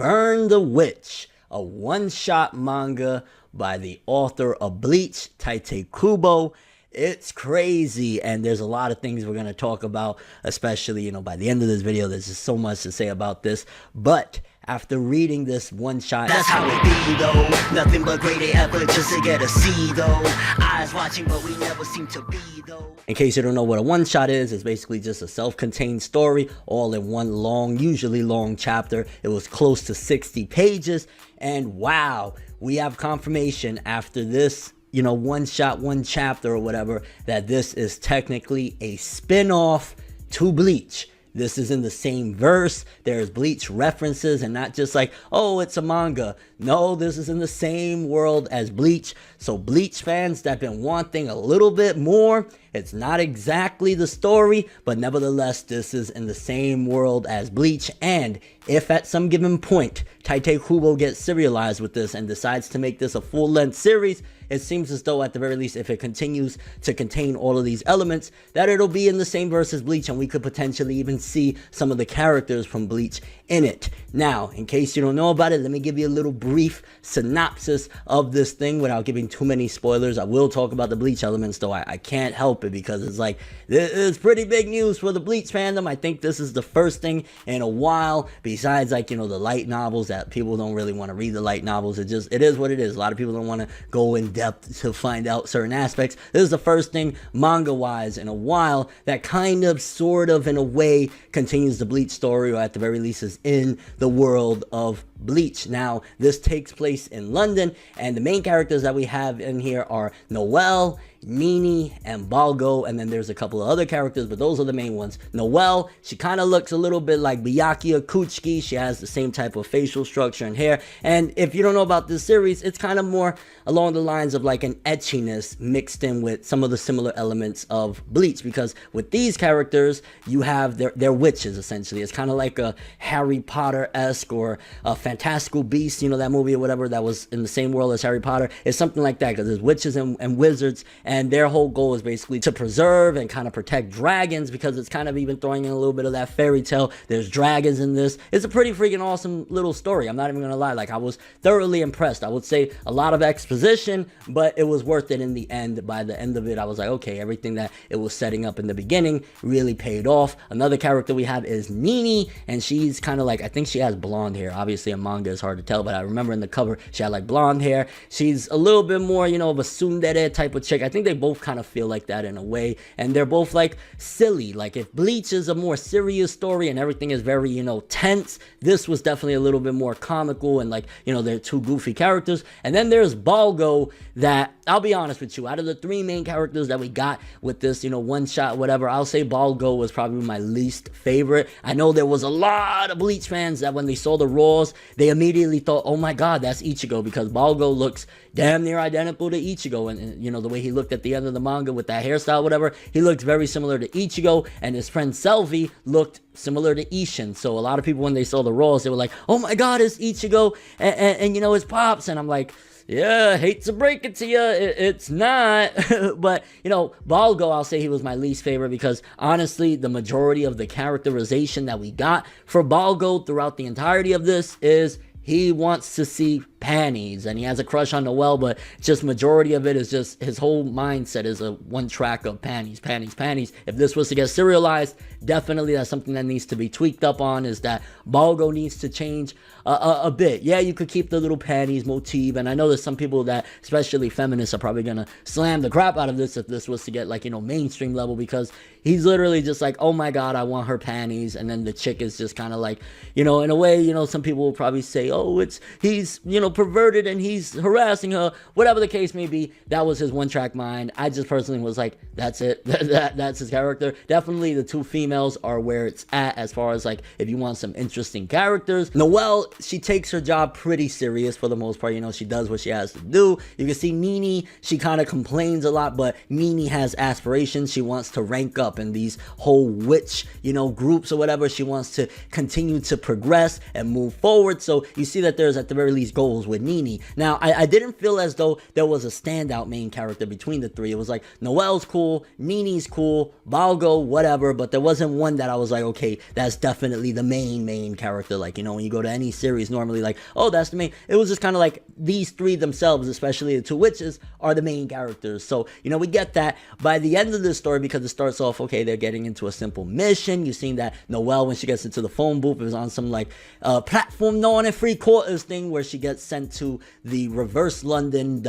Burn the Witch, a one-shot manga by the author of Bleach, Tite Kubo. It's crazy, and there's a lot of things we're going to talk about, especially, by the end of this video. There's just so much to say about this, but after reading this one shot, that's how it be though. Nothing but great effort just to get a C though. Eyes watching, but we never seem to be though. In case you don't know what a one shot is, it's basically just a self-contained story all in one long, usually long chapter. It was close to 60 pages, and wow, we have confirmation after this one shot, one chapter or whatever, that this is technically a spin-off to Bleach. This is in the same verse. There's Bleach references, and not just like, oh, it's a manga. No, this is in the same world as Bleach. So Bleach fans that have been wanting a little bit more, it's not exactly the story, but nevertheless, this is in the same world as Bleach. And if at some given point, Tite Kubo gets serialized with this and decides to make this a full-length series, it seems as though at the very least, if it continues to contain all of these elements, that it'll be in the same verse as Bleach, and we could potentially even see some of the characters from Bleach in it. Now, in case you don't know about it, let me give you a little brief synopsis of this thing without giving too many spoilers. I will talk about the Bleach elements, though I can't help it, because it's like, this is pretty big news for the Bleach fandom. I think this is the first thing in a while, besides like, the light novels, that people don't really want to read the light novels. It is what it is. A lot of people don't want to go in depth to find out certain aspects. This is the first thing manga-wise in a while that kind of, sort of, in a way, continues the Bleach story, or at the very least is in the world of Bleach. Now, this takes place in London, and the main characters that we have in here are Noelle, Nini, and Balgo, and then there's a couple of other characters, but those are the main ones. Noelle, she kind of looks a little bit like Byakuya Kuchiki. She has the same type of facial structure and hair, and if you don't know about this series, it's kind of more along the lines of like an etchiness mixed in with some of the similar elements of Bleach, because with these characters, you have they're witches, essentially. It's kind of like a Harry Potter-esque or a Fantastical Beasts, that movie or whatever that was in the same world as Harry Potter. It's something like that, because there's witches and wizards, and their whole goal is basically to preserve and kind of protect dragons, because it's kind of even throwing in a little bit of that fairy tale. There's dragons in this. It's a pretty freaking awesome little story. I'm not even gonna lie. Like, I was thoroughly impressed. I would say a lot of exposition, but it was worth it in the end. By the end of it, I was like, okay, everything that it was setting up in the beginning really paid off. Another character we have is Nini, and she's kind of like, I think she has blonde hair. Obviously, in manga, it's hard to tell, but I remember in the cover, she had like blonde hair. She's a little bit more, of a tsundere type of chick. I think they both kind of feel like that in a way, and they're both like silly. Like, if Bleach is a more serious story and everything is very, tense, this was definitely a little bit more comical, and like, they're two goofy characters. And then there's Balgo, that, I'll be honest with you, out of the three main characters that we got with this, one shot, whatever, I'll say Balgo was probably my least favorite. I know there was a lot of Bleach fans that when they saw the Raws, they immediately thought, oh my god, that's Ichigo, because Balgo looks damn near identical to Ichigo, and the way he looked at the end of the manga with that hairstyle, whatever, he looked very similar to Ichigo, and his friend Selvi looked similar to Ishin. So a lot of people, when they saw the Raws, they were like, oh my god, it's Ichigo, and his pops, and I'm like, yeah, hate to break it to you, it's not. But, Balgo, I'll say he was my least favorite, because honestly, the majority of the characterization that we got for Balgo throughout the entirety of this is he wants to see panties, and he has a crush on Noelle, but just majority of it is just his whole mindset is a one track of panties, panties, panties. If this was to get serialized, definitely that's something that needs to be tweaked up on, is that Balgo needs to change a bit. Yeah, you could keep the little panties motif, and I know there's some people that, especially feminists, are probably gonna slam the crap out of this if this was to get like, mainstream level, because he's literally just like, oh my god, I want her panties, and then the chick is just kind of like, in a way, some people will probably say, oh, he's, perverted and he's harassing her, whatever the case may be. That was his one-track mind. I just personally was like, that's it. That's his character. Definitely the two females are where it's at, as far as like, if you want some interesting characters. Noelle, she takes her job pretty serious for the most part. She does what she has to do. You can see Nini, she kind of complains a lot, but Nini has aspirations. She wants to rank up in these whole witch, groups or whatever. She wants to continue to progress and move forward. So you see that there's at the very least goals battles with Nini. Now, I didn't feel as though there was a standout main character between the three. It was like, Noelle's cool, Nini's cool, Balgo, whatever, but there wasn't one that I was like, okay, that's definitely the main character. Like, you know, when you go to any series, normally like, oh, that's the main. It was just kind of like these three themselves, especially the two witches, are the main characters. So, you know, we get that. By the end of the story, because it starts off, okay, they're getting into a simple mission. You've seen that Noelle, when she gets into the phone booth, it was on some like platform known in free quarters thing where she gets sent to the reverse London,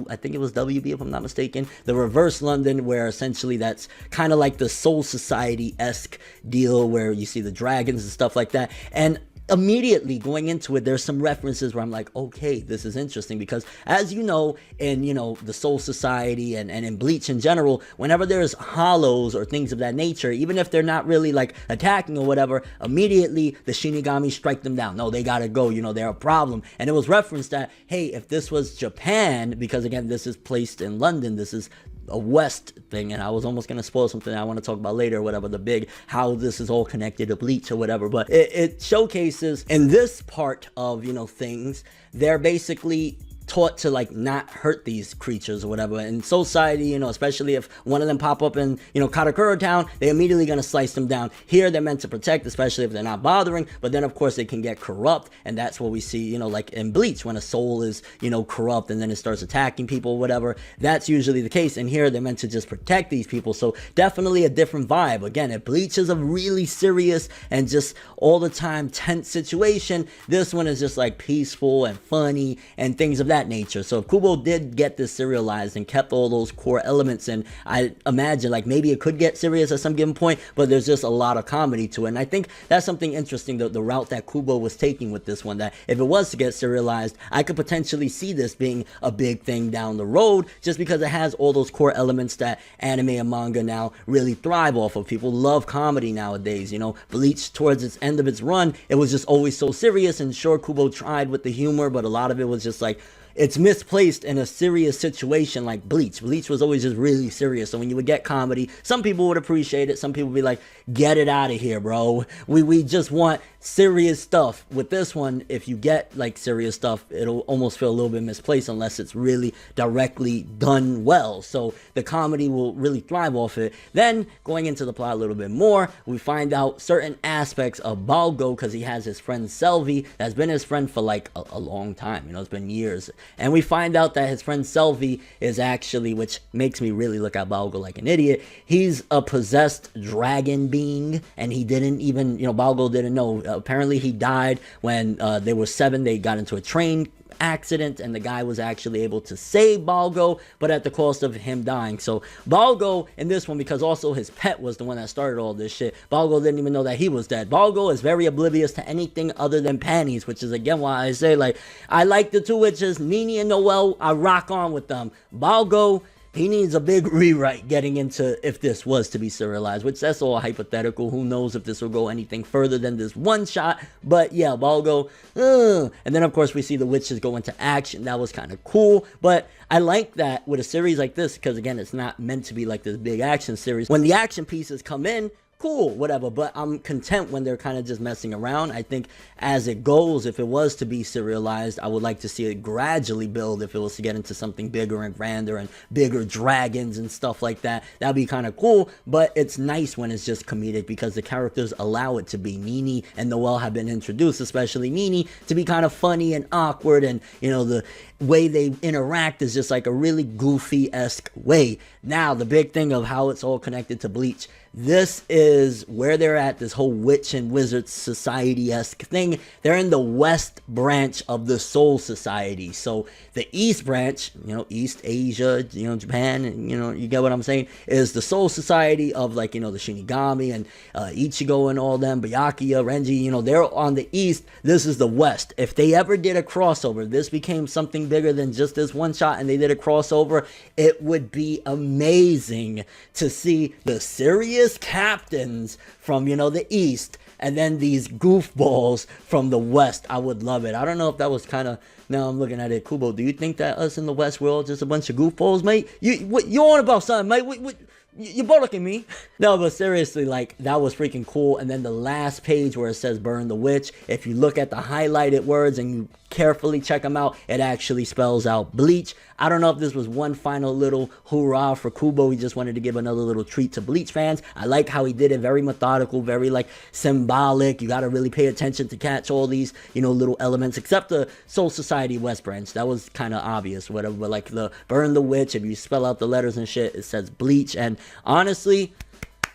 I think it was WB if I'm not mistaken, the reverse London, where essentially that's kind of like the Soul Society-esque deal where you see the dragons and stuff like that. And immediately going into it, there's some references where I'm like, okay, this is interesting, because as you know, in, you know, the Soul Society and in Bleach in general, whenever there's hollows or things of that nature, even if they're not really like attacking or whatever, immediately the Shinigami strike them down. No, they gotta go, you know, they're a problem. And it was referenced that, hey, if this was Japan, because again, this is placed in London, this is a West thing, and I was almost going to spoil something I want to talk about later or whatever, the big, how this is all connected to Bleach or whatever, but it showcases in this part of, you know, things, they're basically taught to like not hurt these creatures or whatever. In society, you know, especially if one of them pop up in, you know, Katakura town, they're immediately gonna slice them down. Here they're meant to protect, especially if they're not bothering, but then of course they can get corrupt, and that's what we see, you know, like in Bleach, when a soul is, you know, corrupt and then it starts attacking people or whatever. That's usually the case, and here they're meant to just protect these people. So definitely a different vibe. Again, if Bleach is a really serious and just all the time tense situation, this one is just like peaceful and funny and things of that nature. So if Kubo did get this serialized and kept all those core elements, and I imagine like maybe it could get serious at some given point, but there's just a lot of comedy to it. And I think that's something interesting, the route that Kubo was taking with this one, that if it was to get serialized, I could potentially see this being a big thing down the road, just because it has all those core elements that anime and manga now really thrive off of. People love comedy nowadays, you know. Bleach, towards its end of its run, it was just always so serious, and sure, Kubo tried with the humor, but a lot of it was just like, it's misplaced in a serious situation like Bleach. Bleach was always just really serious. So when you would get comedy, some people would appreciate it. Some people would be like, get it out of here, bro. We just want serious stuff. With this one, if you get like serious stuff, it'll almost feel a little bit misplaced unless it's really directly done well. So the comedy will really thrive off it. Then going into the plot a little bit more, we find out certain aspects of Balgo, because he has his friend Selvi that's been his friend for like a long time. You know, it's been years. And we find out that his friend Selvi is actually, which makes me really look at Balgo like an idiot, he's a possessed dragon being, and he didn't even, you know, Balgo didn't know. Apparently he died when they were 7. They got into a train accident, and the guy was actually able to save Balgo, but at the cost of him dying. So Balgo in this one, because also his pet was the one that started all this shit, Balgo didn't even know that he was dead. Balgo is very oblivious to anything other than panties, which is again why I say, like, I like the two witches, Nini and Noelle, I rock on with them. Balgo, he needs a big rewrite getting into if this was to be serialized, which that's all hypothetical. Who knows if this will go anything further than this one shot. But yeah, Balgo. And then of course we see the witches go into action. That was kind of cool. But I like that with a series like this, because again, it's not meant to be like this big action series. When the action pieces come in, cool, whatever, but I'm content when they're kind of just messing around. I think as it goes, if it was to be serialized, I would like to see it gradually build. If it was to get into something bigger and grander and bigger dragons and stuff like that, that'd be kind of cool. But it's nice when it's just comedic, because the characters allow it to be. Nini and Noelle have been introduced, especially Nini, to be kind of funny and awkward, and you know, the way they interact is just like a really goofy-esque way. Now, the big thing of how it's all connected to Bleach, this is where they're at, this whole witch and wizard society-esque thing. They're in the west branch of the Soul Society. So the east branch, you know, East Asia, you know, Japan, and you know, you get what I'm saying, is the Soul Society of, like, you know, the Shinigami and Ichigo and all them, Byakuya, Renji, you know, they're on the east. This is the west. If they ever did a crossover, this became something bigger than just this one shot, and they did a crossover, it would be amazing to see the serious captains from, you know, the east, and then these goofballs from the west. I would love it. I don't know if that was kind of, now I'm looking at it, Kubo, do you think that us in the west world just a bunch of goofballs, mate? You on about something, mate? You're bollocking me. No, but seriously, like, that was freaking cool. And then the last page where it says burn the witch, if you look at the highlighted words and you carefully check them out. It actually spells out Bleach. I don't know if this was one final little hoorah for Kubo. He just wanted to give another little treat to Bleach fans. I like how he did it, very methodical, very like symbolic. You got to really pay attention to catch all these, you know, little elements, except the Soul Society West branch. That was kind of obvious, whatever. But like the Burn the Witch, if you spell out the letters and shit, it says Bleach. And honestly,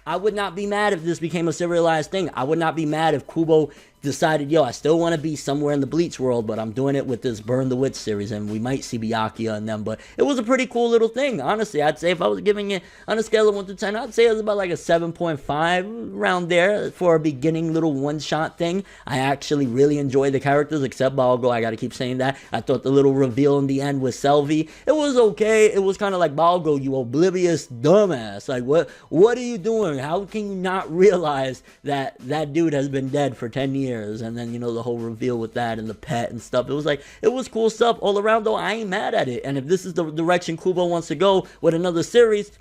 I would not be mad if this became a serialized thing. I would not be mad if Kubo decided, yo, I still want to be somewhere in the Bleach world, but I'm doing it with this Burn the Witch series, and we might see Byakuya and them. But it was a pretty cool little thing, honestly. I'd say if I was giving it on a scale of 1 to 10, I'd say it was about like a 7.5, around there, for a beginning little one-shot thing. I actually really enjoyed the characters, except Balgo. I gotta keep saying that. I thought the little reveal in the end with Selvi, it was okay. It was kind of like, Balgo, you oblivious dumbass. Like, what are you doing? How can you not realize that that dude has been dead for 10 years? And then, you know, the whole reveal with that and the pet and stuff. It was like, it was cool stuff all around, though. I ain't mad at it. And if this is the direction Kubo wants to go with another series,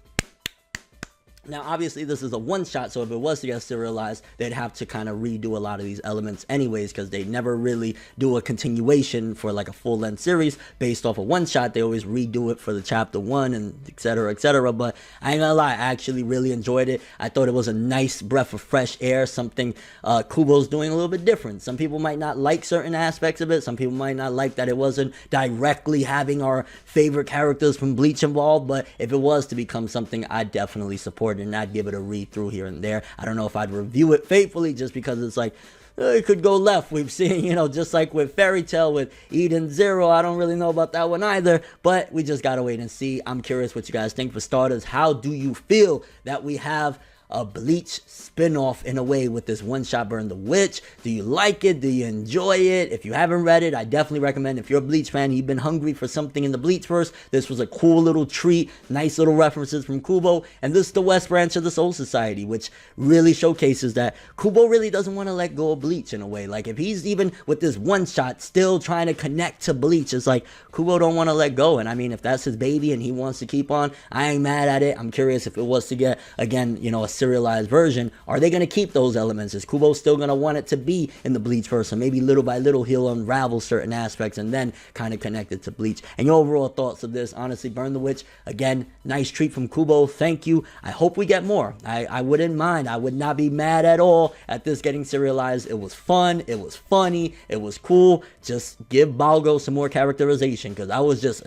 now, obviously, this is a one-shot, so if it was to get serialized, they'd have to kind of redo a lot of these elements anyways, because they never really do a continuation for like a full-length series based off a one-shot. They always redo it for the chapter 1 and etc., etc. But I ain't gonna lie, I actually really enjoyed it. I thought it was a nice breath of fresh air, something Kubo's doing a little bit different. Some people might not like certain aspects of it. Some people might not like that it wasn't directly having our favorite characters from Bleach involved, but if it was to become something, I'd definitely support and not give it a read through here and there. I don't know if I'd review it faithfully, just because it's like, it could go left. We've seen, you know, just like with Fairy Tail with Eden Zero. I don't really know about that one either, but we just gotta wait and see. I'm curious what you guys think. For starters, how do you feel that we have a Bleach spin-off in a way with this one-shot Burn the Witch? Do you like it? Do you enjoy it? If you haven't read it, I definitely recommend. If you're a Bleach fan, you've been hungry for something in the Bleach-verse, this was a cool little treat, nice little references from Kubo, and this is the West branch of the Soul Society, which really showcases that Kubo really doesn't want to let go of Bleach in a way. Like, if he's even with this one-shot still trying to connect to Bleach, it's like, Kubo don't want to let go. And I mean, if that's his baby and he wants to keep on, I ain't mad at it. I'm curious if it was to get, again, you know, a serialized version, are they going to keep those elements? Is Kubo still going to want it to be in the Bleach verse? Or maybe little by little he'll unravel certain aspects and then kind of connect it to Bleach. And your overall thoughts of this? Honestly, Burn the Witch, again, nice treat from Kubo. Thank you. I hope we get more. I wouldn't mind. I would not be mad at all at this getting serialized. It was fun. It was funny. It was cool. Just give Balgo some more characterization, because I was just...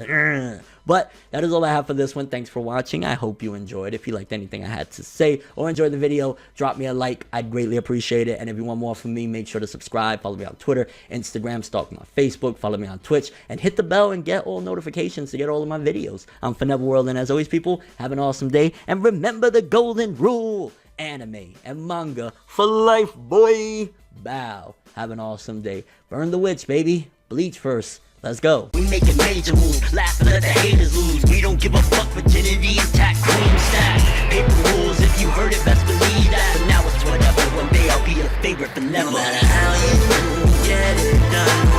But that is all I have for this one. Thanks for watching. I hope you enjoyed. If you liked anything I had to say or enjoyed the video, drop me a like. I'd greatly appreciate it. And if you want more from me, make sure to subscribe. Follow me on Twitter, Instagram, stalk me on Facebook, follow me on Twitch, and hit the bell and get all notifications to get all of my videos. I'm ForneverWorld, and as always, people, have an awesome day. And remember the golden rule: anime and manga for life, boy. Bow. Have an awesome day. Burn the Witch, baby. BLEACH-VERSE. Let's go. We making major moves, laugh and let the haters lose. We don't give a fuck, virginity intact, clean stack. Paper rules, if you heard it, best believe that. But now it's whatever, one day I'll be your favorite, but never. No matter how you get it done.